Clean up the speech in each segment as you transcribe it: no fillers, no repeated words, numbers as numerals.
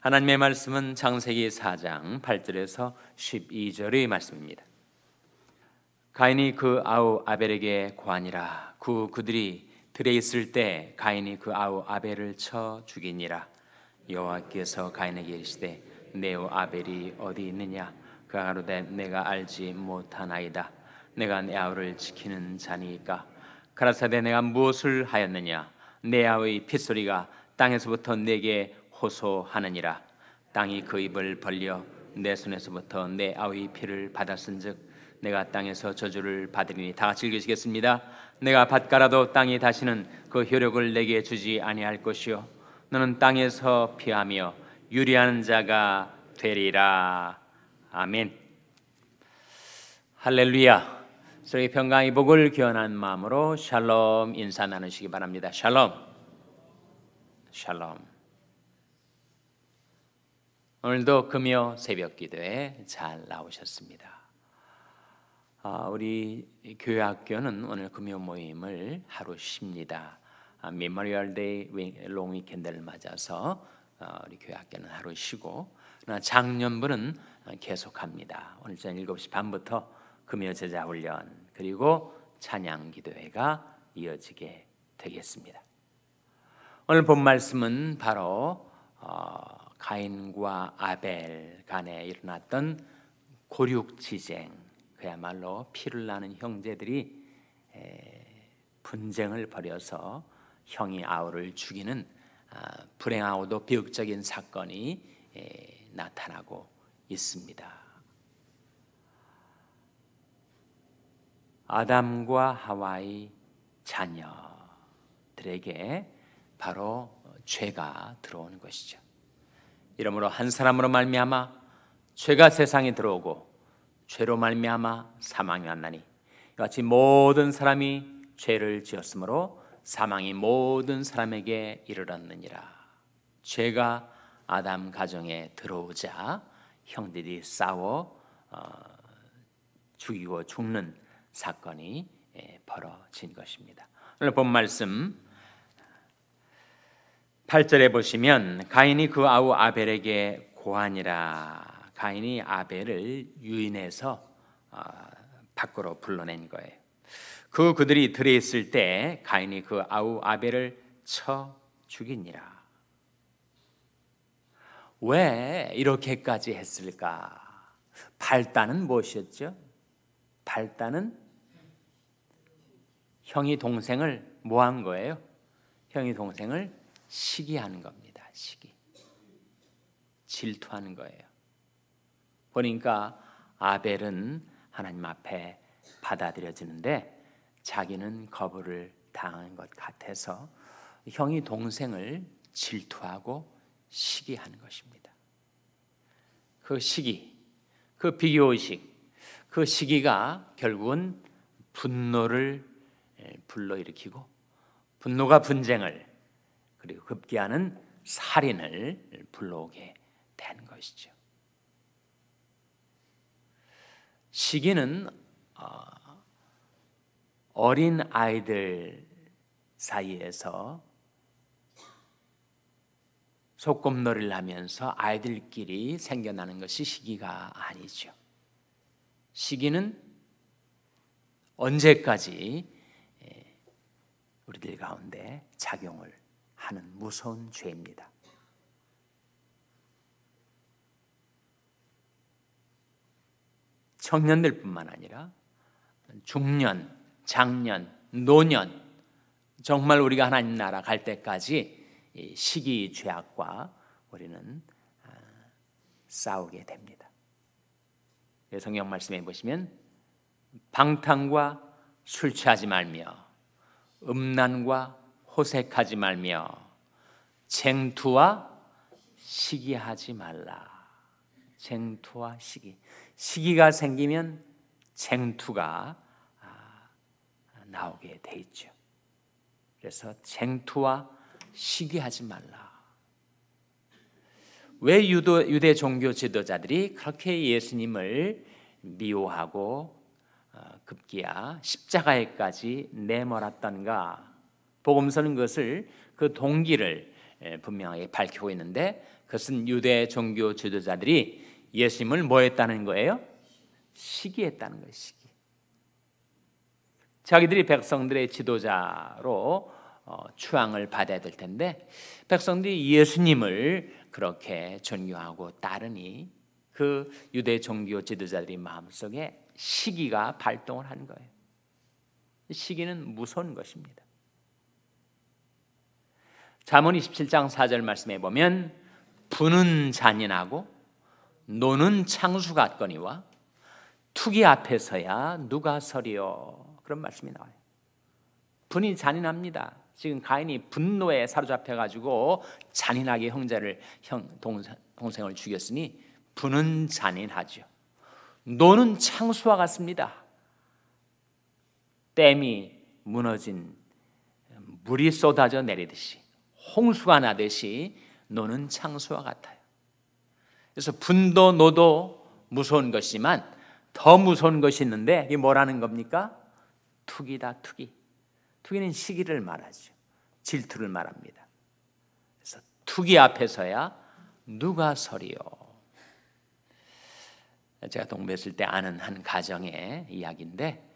하나님의 말씀은 창세기 4장 8절에서 12절의 말씀입니다. 가인이 그 아우 아벨에게 고하니라. 그들이 들에 있을 때 가인이 그 아우 아벨을 쳐 죽이니라. 여호와께서 가인에게 이르시되 내 아우 아벨이 어디 있느냐? 그가 가로되 내가 알지 못하나이다. 내가 내 아우를 지키는 자니까. 가라사대 내가 무엇을 하였느냐? 내 아우의 핏소리가 땅에서부터 내게 호소하느니라. 땅이 그 입을 벌려 내 손에서부터 내 아우의 피를 받았은즉 내가 땅에서 저주를 받으리니. 다 같이 읽으시겠습니다. 내가 받가라도 땅이 다시는 그 효력을 내게 주지 아니할 것이요 너는 땅에서 피하며 유리하는 자가 되리라. 아멘. 할렐루야. 저희 평강의 복을 기원한 마음으로 샬롬 인사 나누시기 바랍니다. 샬롬. 샬롬. 오늘도 금요 새벽 기도에 잘 나오셨습니다. 우리 교회 학교는 오늘 금요 모임을 하루 쉽니다. 메모리얼 데이 롱 위켄드를 맞아서 우리 교회 학교는 하루 쉬고 작년부는 계속합니다. 오늘 저녁 7시 반부터 금요 제자 훈련 그리고 찬양 기도회가 이어지게 되겠습니다. 오늘 본 말씀은 바로 가인과 아벨 간에 일어났던 고륙지쟁, 그야말로 피를 나는 형제들이 분쟁을 벌여서 형이 아우를 죽이는 불행하고도 비극적인 사건이 나타나고 있습니다. 아담과 하와의 자녀들에게 바로 죄가 들어오는 것이죠. 이러므로 한 사람으로 말미암아 죄가 세상에 들어오고 죄로 말미암아 사망이 왔나니 이같이 모든 사람이 죄를 지었으므로 사망이 모든 사람에게 이르렀느니라. 죄가 아담 가정에 들어오자 형들이 싸워 죽이고 죽는 사건이 벌어진 것입니다. 오늘 본 말씀 8절에 보시면 가인이 그 아우 아벨에게 고하니라. 가인이 아벨을 유인해서 밖으로 불러낸 거예요. 그들이 들에 있을 때 가인이 그 아우 아벨을 쳐 죽이니라. 왜 이렇게까지 했을까? 발단은 무엇이었죠? 발단은 형이 동생을 뭐 한 거예요? 형이 동생을 시기하는 겁니다. 시기. 질투하는 거예요. 그러니까 아벨은 하나님 앞에 받아들여지는데 자기는 거부를 당한 것 같아서 형이 동생을 질투하고 시기하는 것입니다. 그 시기, 그 비교의식, 그 시기가 결국은 분노를 불러일으키고 분노가 분쟁을 그리고 급기야는 살인을 불러오게 된 것이죠. 시기는 어린 아이들 사이에서 소꿉놀이를 하면서 아이들끼리 생겨나는 것이 시기가 아니죠. 시기는 언제까지 우리들 가운데 작용을 하는 무서운 죄입니다. 청년들뿐만 아니라 중년, 장년, 노년, 정말 우리가 하나님 나라 갈 때까지 이 시기 죄악과 우리는 싸우게 됩니다. 성경 말씀에 보시면 방탕과 술 취하지 말며 음란과 호색하지 말며 쟁투와 시기하지 말라. 쟁투와 시기. 시기가 생기면 쟁투가 나오게 돼 있죠. 그래서 쟁투와 시기하지 말라. 왜 유대 종교 지도자들이 그렇게 예수님을 미워하고 급기야 십자가에까지 내몰았던가? 복음서는 그것을 그 동기를 분명하게 밝히고 있는데, 그것은 유대 종교 지도자들이 예수님을 뭐 했다는 거예요? 시기했다는 거예요. 시기. 자기들이 백성들의 지도자로 추앙을 받아야 될 텐데, 백성들이 예수님을 그렇게 존경하고 따르니 그 유대 종교 지도자들의 마음속에 시기가 발동을 한 거예요. 시기는 무서운 것입니다. 잠언 27장 4절 말씀에 보면 분은 잔인하고 노는 창수 같거니와 투기 앞에서야 누가 서리요, 그런 말씀이 나와요. 분이 잔인합니다. 지금 가인이 분노에 사로잡혀가지고 잔인하게 동생을 죽였으니 분은 잔인하죠. 노는 창수와 같습니다. 댐이 무너진 물이 쏟아져 내리듯이, 홍수가 나듯이 노는 창수와 같아요. 그래서 분도 노도 무서운 것이지만 더 무서운 것이 있는데, 이게 뭐라는 겁니까? 투기다. 투기. 투기는 시기를 말하죠. 질투를 말합니다. 그래서 투기 앞에서야 누가 서리요. 제가 동부에 있을 때 아는 한 가정의 이야기인데,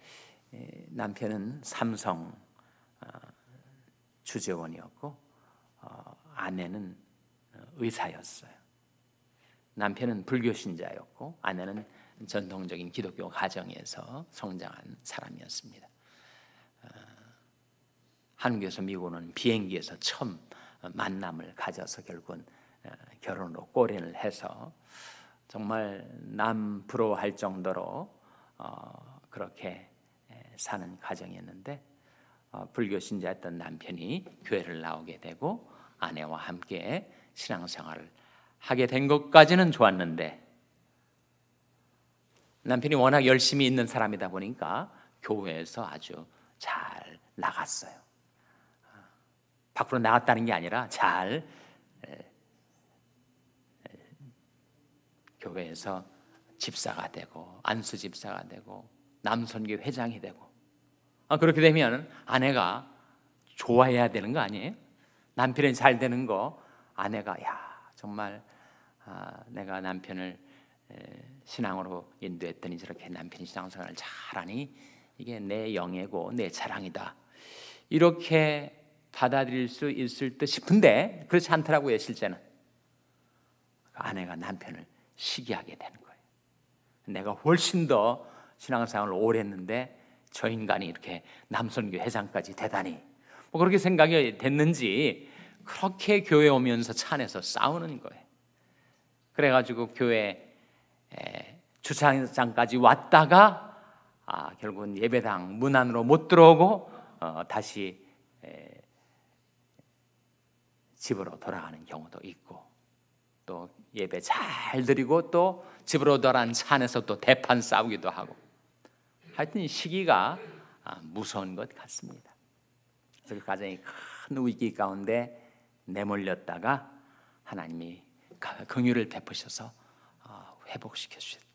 남편은 삼성 주재원이었고 아내는 의사였어요. 남편은 불교 신자였고 아내는 전통적인 기독교 가정에서 성장한 사람이었습니다. 한국에서 미국은 비행기에서 처음 만남을 가져서 결국은 결혼으로 꼬린을 해서 정말 남 부러워할 정도로 그렇게 사는 가정이었는데, 불교 신자였던 남편이 교회를 나오게 되고 아내와 함께 신앙생활을 하게 된 것까지는 좋았는데, 남편이 워낙 열심히 있는 사람이다 보니까 교회에서 아주 잘 나갔어요. 밖으로 나갔다는 게 아니라 잘 교회에서 집사가 되고 안수 집사가 되고 남선교 회장이 되고, 그렇게 되면 아내가 좋아해야 되는 거 아니에요? 남편이 잘 되는 거 아내가 정말 내가 남편을 신앙으로 인도했더니 저렇게 남편이 신앙생활을 잘하니 이게 내 영예고 내 자랑이다, 이렇게 받아들일 수 있을 듯 싶은데 그렇지 않더라고요. 실제는 아내가 남편을 시기하게 되는 거예요. 내가 훨씬 더 신앙생활을 오래 했는데 저 인간이 이렇게 남선교 회장까지 되다니, 뭐 그렇게 생각이 됐는지 그렇게 교회 오면서 차 안에서 싸우는 거예요. 그래가지고 교회 주차장까지 왔다가 결국은 예배당 문 안으로 못 들어오고 다시 집으로 돌아가는 경우도 있고, 또 예배 잘 드리고 또 집으로 돌아간 차 안에서 또 대판 싸우기도 하고, 하여튼 시기가 무서운 것 같습니다. 그래서 그 가정이 큰 위기 가운데 내몰렸다가 하나님이 긍휼을 베푸셔서 회복시켜 주셨어요.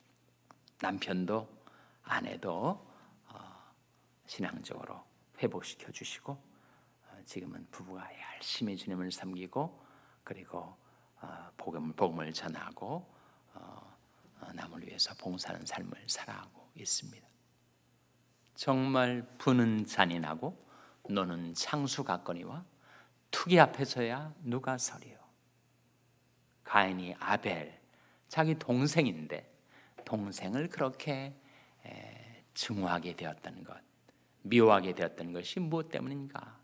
남편도 아내도 신앙적으로 회복시켜 주시고, 지금은 부부가 열심히 주님을 섬기고, 그리고 복음을 전하고 남을 위해서 봉사하는 삶을 살아가고 있습니다. 정말 분은 잔인하고 노는 창수 같거니와 투기 앞에서야 누가 서리요. 가인이 아벨, 자기 동생인데 동생을 그렇게 증오하게 되었다는 것, 미워하게 되었던 것이 무엇 때문인가?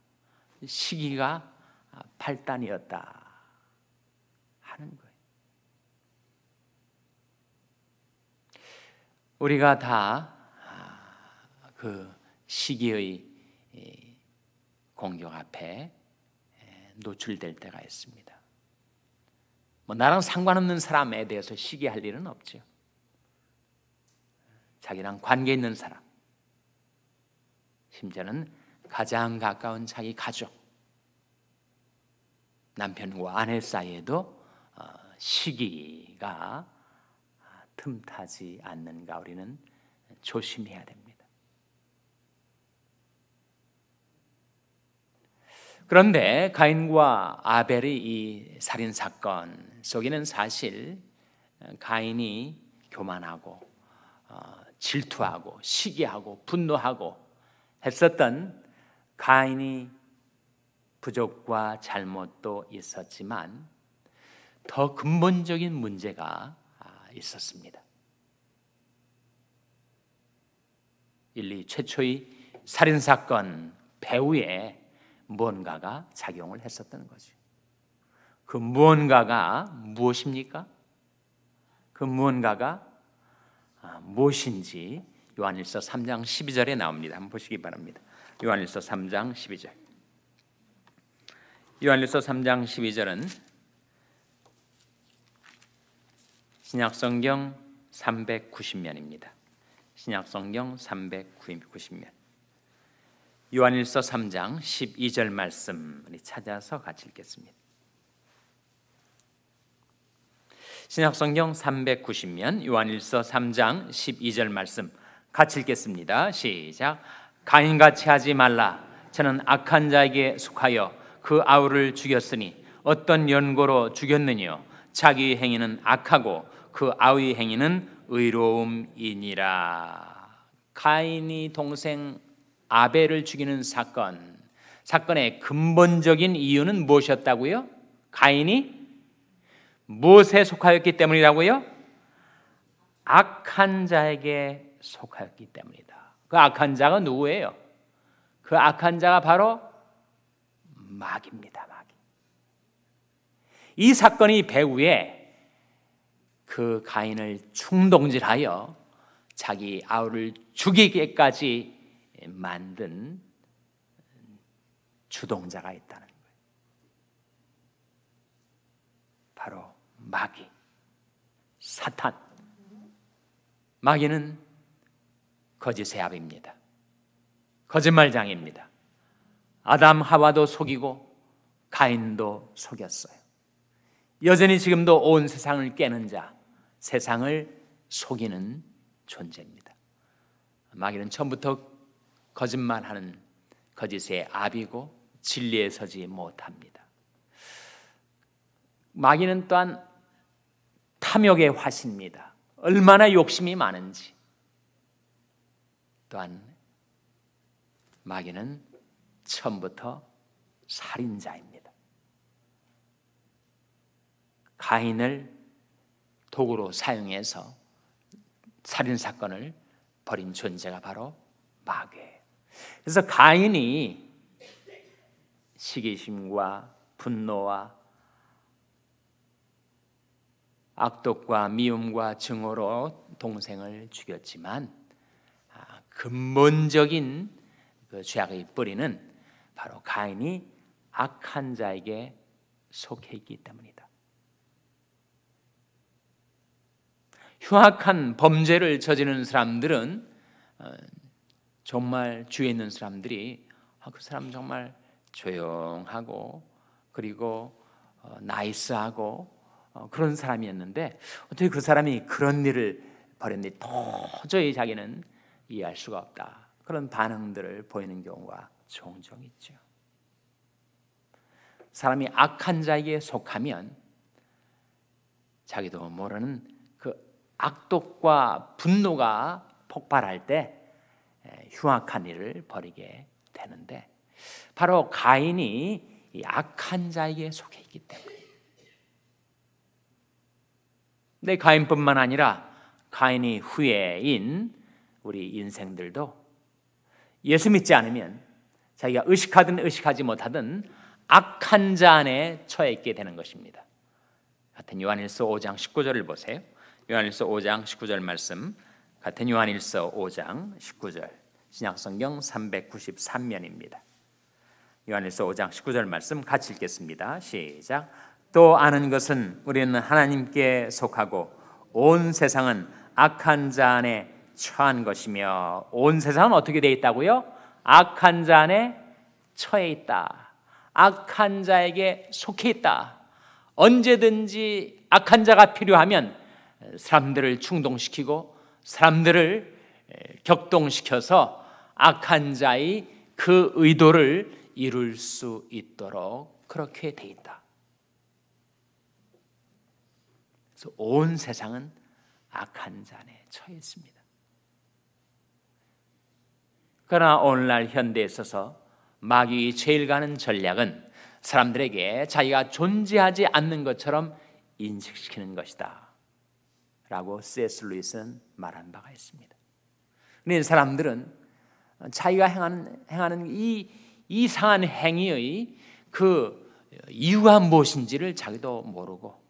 시기가 발단이었다 하는 거예요. 우리가 다 그 시기의 공격 앞에 노출될 때가 있습니다. 뭐 나랑 상관없는 사람에 대해서 시기할 일은 없죠. 자기랑 관계 있는 사람, 심지어는 가장 가까운 자기 가족, 남편과 아내 사이에도 시기가 틈타지 않는가 우리는 조심해야 됩니다. 그런데 가인과 아벨의 이 살인 사건 속에는 사실 가인이 교만하고 질투하고 시기하고 분노하고 했었던 가인이 부족과 잘못도 있었지만 더 근본적인 문제가 있었습니다. 인류 최초의 살인사건 배후에 무언가가 작용을 했었던 거죠. 그 무언가가 무엇입니까? 그 무언가가 무엇인지 요한일서 3장 12절에 나옵니다. 한번 보시기 바랍니다. 요한일서 3장 12절. 요한일서 3장 12절은 신약성경 390면입니다. 신약성경 390면. 요한일서 3장 12절 말씀 우리 찾아서 같이 읽겠습니다. 신약성경 390면 요한일서 3장 12절 말씀 같이 읽겠습니다. 시작. 가인같이 하지 말라. 저는 악한 자에게 속하여 그 아우를 죽였으니 어떤 연고로 죽였느뇨? 자기 행위는 악하고 그 아우의 행위는 의로움이니라. 가인이 동생 아벨을 죽이는 사건의 근본적인 이유는 무엇이었다고요? 가인이 무엇에 속하였기 때문이라고요? 악한 자에게 속하였기 때문이다. 그 악한 자가 누구예요? 그 악한 자가 바로 마귀입니다. 마귀. 이 사건이 배후에 그 가인을 충동질하여 자기 아우를 죽이기까지 만든 주동자가 있다는 거예요. 바로 마귀, 사탄. 마귀는 거짓의 아비입니다. 거짓말장입니다. 아담 하와도 속이고 가인도 속였어요. 여전히 지금도 온 세상을 깨는 자, 세상을 속이는 존재입니다. 마귀는 처음부터 거짓말하는 거짓의 아비고 진리에 서지 못합니다. 마귀는 또한 탐욕의 화신입니다. 얼마나 욕심이 많은지. 또한 마귀는 처음부터 살인자입니다. 가인을 도구로 사용해서 살인사건을 벌인 존재가 바로 마귀예요. 그래서 가인이 시기심과 분노와 악독과 미움과 증오로 동생을 죽였지만 근본적인 그 죄악의 뿌리는 바로 가인이 악한 자에게 속해 있기 때문이다. 흉악한 범죄를 저지르는 사람들은 정말 주위에 있는 사람들이 그 사람 정말 조용하고 그리고 나이스하고 그런 사람이었는데 어떻게 그 사람이 그런 일을 벌였는지 도저히 자기는 이해할 수가 없다. 그런 반응들을 보이는 경우가 종종 있죠. 사람이 악한 자에게 속하면 자기도 모르는 그 악독과 분노가 폭발할 때 흉악한 일을 벌이게 되는데 바로 가인이 이 악한 자에게 속해 있기 때문에. 근데 가인뿐만 아니라 가인이 후예인 우리 인생들도 예수 믿지 않으면 자기가 의식하든 의식하지 못하든 악한 자 안에 처해 있게 되는 것입니다. 같은 요한일서 5장 19절을 보세요. 요한일서 5장 19절 말씀, 같은 요한일서 5장 19절, 신약성경 393면입니다. 요한일서 5장 19절 말씀 같이 읽겠습니다. 시작. 또 아는 것은 우리는 하나님께 속하고 온 세상은 악한 자 안에 처한 것이며. 온 세상은 어떻게 되어 있다고요? 악한 자 안에 처해 있다. 악한 자에게 속해 있다. 언제든지 악한 자가 필요하면 사람들을 충동시키고 사람들을 격동시켜서 악한 자의 그 의도를 이룰 수 있도록 그렇게 돼 있다. 그래서 온 세상은 악한 잔에 처해 있습니다. 그러나 오늘날 현대에 있어서 마귀의 제일 가는 전략은 사람들에게 자기가 존재하지 않는 것처럼 인식시키는 것이다 라고 C.S. 루이스는 말한 바가 있습니다. 그런데 사람들은 자기가 행하는 이 이상한 행위의 그 이유가 무엇인지를 자기도 모르고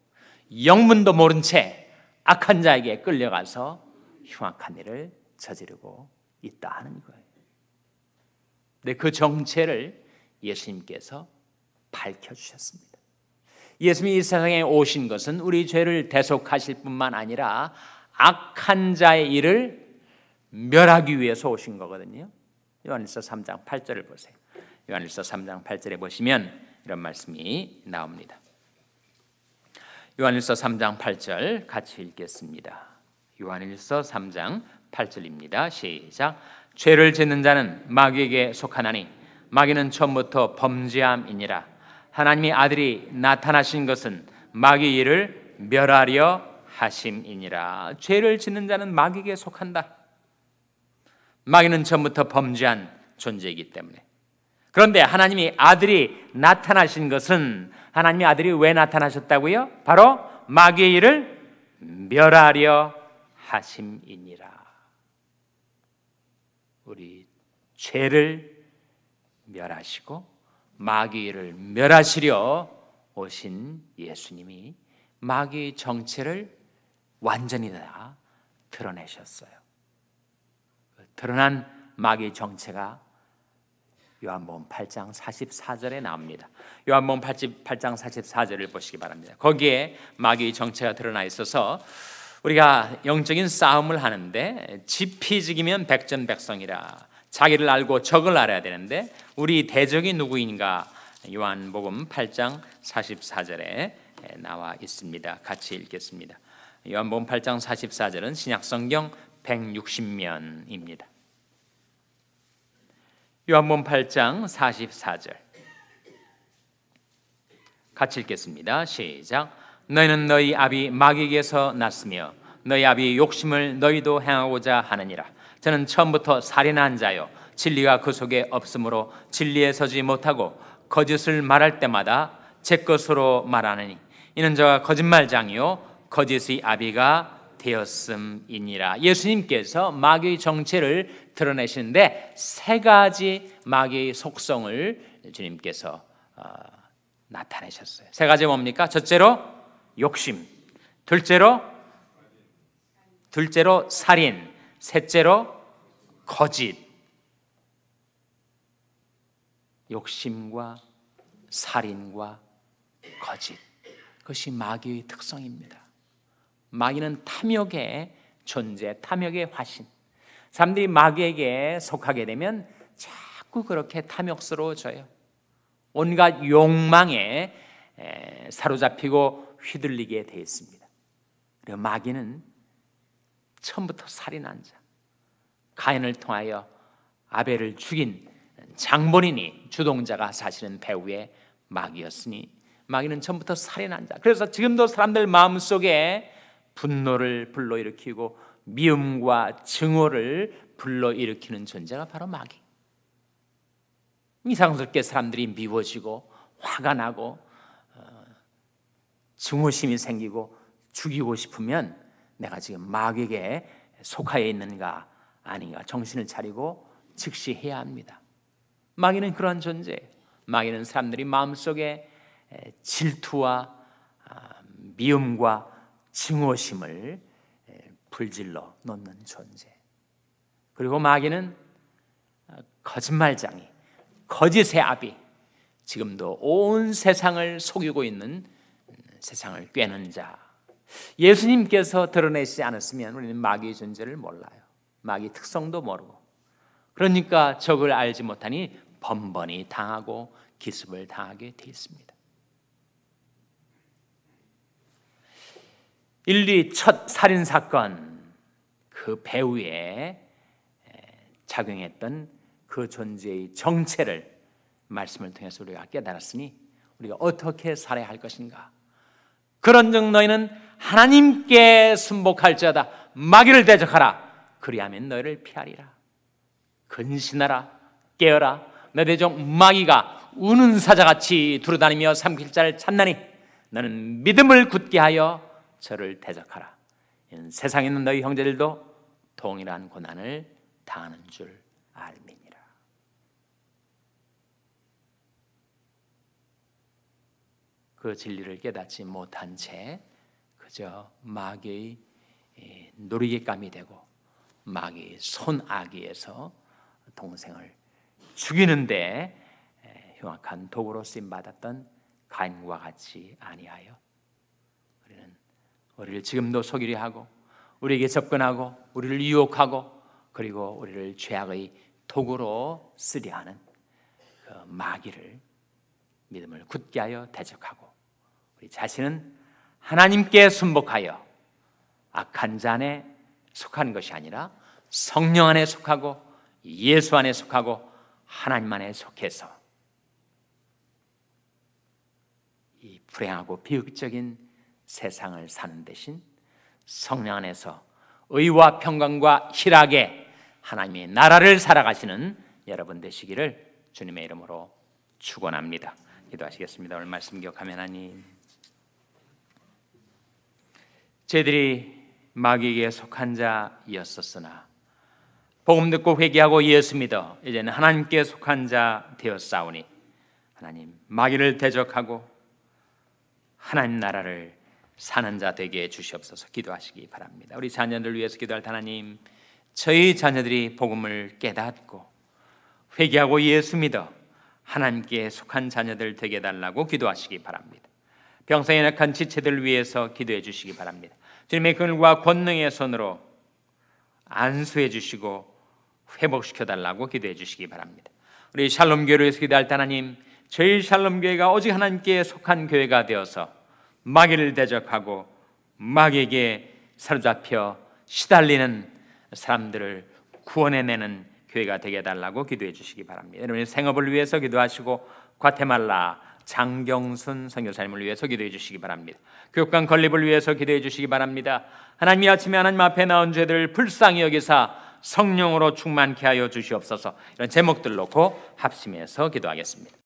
영문도 모른 채 악한 자에게 끌려가서 흉악한 일을 저지르고 있다 하는 거예요. 근데 그 정체를 예수님께서 밝혀주셨습니다. 예수님이 이 세상에 오신 것은 우리 죄를 대속하실 뿐만 아니라 악한 자의 일을 멸하기 위해서 오신 거거든요. 요한일서 3장 8절을 보세요. 요한일서 3장 8절에 보시면 이런 말씀이 나옵니다. 요한일서 3장 8절 같이 읽겠습니다. 요한일서 3장 8절입니다. 시작. 죄를 짓는 자는 마귀에게 속하나니 마귀는 처음부터 범죄함이니라. 하나님의 아들이 나타나신 것은 마귀의 일을 멸하려 하심이니라. 죄를 짓는 자는 마귀에게 속한다. 마귀는 처음부터 범죄한 존재이기 때문에. 그런데 하나님의 아들이 나타나신 것은 하나님의 아들이 왜 나타나셨다고요? 바로 마귀의 일을 멸하려 하심이니라. 우리 죄를 멸하시고 마귀의 일을 멸하시려 오신 예수님이 마귀의 정체를 완전히 다 드러내셨어요. 드러난 마귀의 정체가 요한복음 8장 44절에 나옵니다. 요한복음 8장 44절을 보시기 바랍니다. 거기에 마귀의 정체가 드러나 있어서 우리가 영적인 싸움을 하는데 지피지기면 백전백성이라. 자기를 알고 적을 알아야 되는데 우리 대적이 누구인가? 요한복음 8장 44절에 나와 있습니다. 같이 읽겠습니다. 요한복음 8장 44절은 신약성경 160면입니다. 요한복음 8장 44절 같이 읽겠습니다. 시작. 너희는 너희 아비 마귀에게서 났으며 너희 아비의 욕심을 너희도 행하고자 하느니라. 저는 처음부터 살인한 자요 진리가 그 속에 없으므로 진리에 서지 못하고 거짓을 말할 때마다 제 것으로 말하느니 이는 저가 거짓말장이요 거짓의 아비가 되었음이니라. 예수님께서 마귀의 정체를 드러내시는데 세 가지 마귀의 속성을 주님께서 나타내셨어요. 세 가지 뭡니까? 첫째로 욕심, 둘째로 살인, 셋째로 거짓. 욕심과 살인과 거짓, 그것이 마귀의 특성입니다. 마귀는 탐욕의 존재, 탐욕의 화신. 사람들이 마귀에게 속하게 되면 자꾸 그렇게 탐욕스러워져요. 온갖 욕망에 사로잡히고 휘둘리게 되어 있습니다. 그리고 마귀는 처음부터 살인한 자, 가인을 통하여 아벨을 죽인 장본인이 주동자가 사실은 배후의 마귀였으니 마귀는 처음부터 살인한 자. 그래서 지금도 사람들 마음속에 분노를 불러일으키고 미움과 증오를 불러일으키는 존재가 바로 마귀. 이상스럽게 사람들이 미워지고 화가 나고 증오심이 생기고 죽이고 싶으면 내가 지금 마귀에게 속하여 있는가 아닌가 정신을 차리고 즉시 해야 합니다. 마귀는 그러한 존재예요. 마귀는 사람들이 마음속에 질투와 미움과 증오심을 불질러 놓는 존재. 그리고 마귀는 거짓말장이, 거짓의 아비, 지금도 온 세상을 속이고 있는 세상을 꿰는 자. 예수님께서 드러내시지 않았으면 우리는 마귀의 존재를 몰라요. 마귀 특성도 모르고. 그러니까 적을 알지 못하니 번번이 당하고 기습을 당하게 돼 있습니다. 인류의 첫 살인사건, 그 배후에 작용했던 그 존재의 정체를 말씀을 통해서 우리가 깨달았으니 우리가 어떻게 살아야 할 것인가. 그런즉 너희는 하나님께 순복할지어다. 마귀를 대적하라. 그리하면 너희를 피하리라. 근신하라. 깨어라. 너희 종 마귀가 우는 사자같이 두루다니며 삼킬 자를 찾나니 너는 믿음을 굳게 하여 저를 대적하라. 이는 세상에 있는 너희 형제들도 동일한 고난을 당하는 줄 알미니라. 그 진리를 깨닫지 못한 채 그저 마귀의 놀이개감이 되고 마귀의 손아귀에서 동생을 죽이는데 흉악한 도구로 쓰임받았던 가인과 같이 아니하여 우리를 지금도 속이려 하고 우리에게 접근하고 우리를 유혹하고 그리고 우리를 죄악의 도구로 쓰려 하는 그 마귀를 믿음을 굳게 하여 대적하고 우리 자신은 하나님께 순복하여 악한 자 안에 속한 것이 아니라 성령 안에 속하고 예수 안에 속하고 하나님 안에 속해서 이 불행하고 비극적인 세상을 사는 대신 성령 안에서 의와 평강과 희락의 하나님의 나라를 살아가시는 여러분 되시기를 주님의 이름으로 축원합니다. 기도하시겠습니다. 오늘 말씀 기억하며 하나님, 저희들이 마귀에게 속한 자였었으나 복음 듣고 회개하고 예수 믿어 이제는 하나님께 속한 자 되었사오니 하나님 마귀를 대적하고 하나님 나라를 사는 자 되게 해주시옵소서. 기도하시기 바랍니다. 우리 자녀들 위해서 기도할 하나님, 저희 자녀들이 복음을 깨닫고 회개하고 예수 믿어 하나님께 속한 자녀들 되게 해달라고 기도하시기 바랍니다. 병상에 약한 지체들 위해서 기도해 주시기 바랍니다. 주님의 그늘과 권능의 손으로 안수해 주시고 회복시켜 달라고 기도해 주시기 바랍니다. 우리 샬롬교회를 위해서 기도할 때 하나님, 저희 샬롬교회가 오직 하나님께 속한 교회가 되어서 마귀를 대적하고 마귀에게 사로잡혀 시달리는 사람들을 구원해내는 교회가 되게 해달라고 기도해 주시기 바랍니다. 여러분의 생업을 위해서 기도하시고 과테말라 장경순 선교사님을 위해서 기도해 주시기 바랍니다. 교육관 건립을 위해서 기도해 주시기 바랍니다. 하나님, 이 아침에 하나님 앞에 나온 죄들을 불쌍히 여기사 성령으로 충만케 하여 주시옵소서. 이런 제목들 놓고 합심해서 기도하겠습니다.